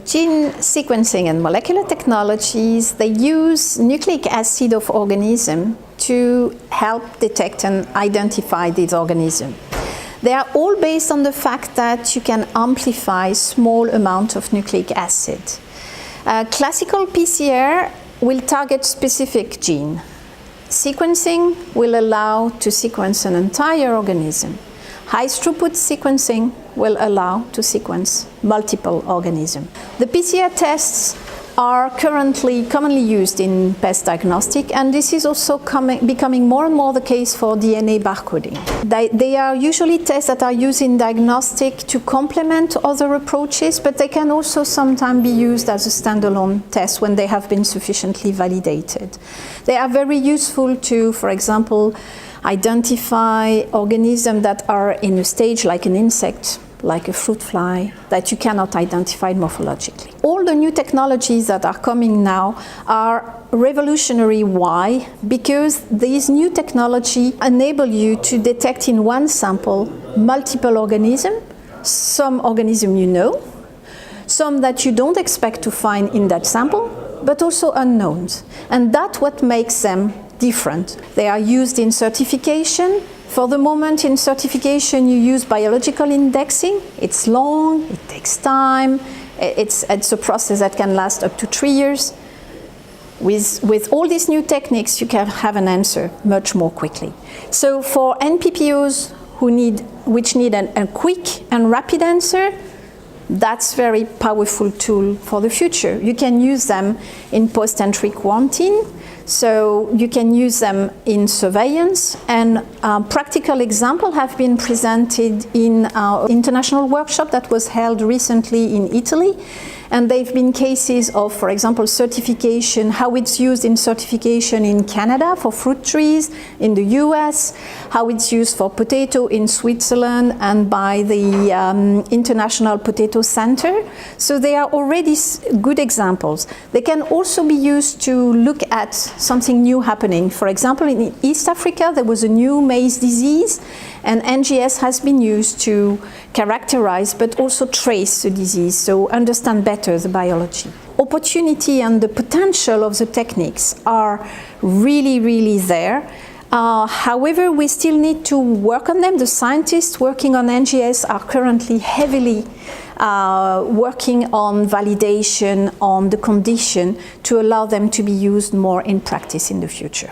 Gene sequencing and molecular technologies, they use nucleic acid of organisms to help detect and identify these organisms. They are all based on the fact that you can amplify small amount of nucleic acid. Classical PCR will target specific gene. Sequencing will allow to sequence an entire organism. High throughput sequencing will allow to sequence multiple organisms. The PCR tests are currently commonly used in pest diagnostic, and this is also becoming more and more the case for DNA barcoding. They are usually tests that are used in diagnostic to complement other approaches, but they can also sometimes be used as a standalone test when they have been sufficiently validated. They are very useful to, for example, identify organisms that are in a stage like an insect, like a fruit fly, that you cannot identify morphologically. All the new technologies that are coming now are revolutionary. Why? Because these new technology enable you to detect in one sample multiple organisms, some organisms you know, some that you don't expect to find in that sample, but also unknowns. And that's what makes them different. They are used in certification. For the moment in certification you use biological indexing. It's long, it takes time, it's a process that can last up to 3 years. With all these new techniques you can have an answer much more quickly. So for NPPOs which need a quick and rapid answer, that's a very powerful tool for the future. You can use them in post-entry quarantine. So you can use them in surveillance, and practical examples have been presented in our international workshop that was held recently in Italy. And they've been cases of, for example, certification, how it's used in certification in Canada for fruit trees, in the US, how it's used for potato in Switzerland and by the International Potato Center. So they are already good examples. They can also be used to look at something new happening. For example, in East Africa, there was a new maize disease, and NGS has been used to characterize but also trace the disease, so understand better the biology. Opportunity and the potential of the techniques are really, really there. However, we still need to work on them. The scientists working on NGS are currently heavily working on validation, on the condition to allow them to be used more in practice in the future.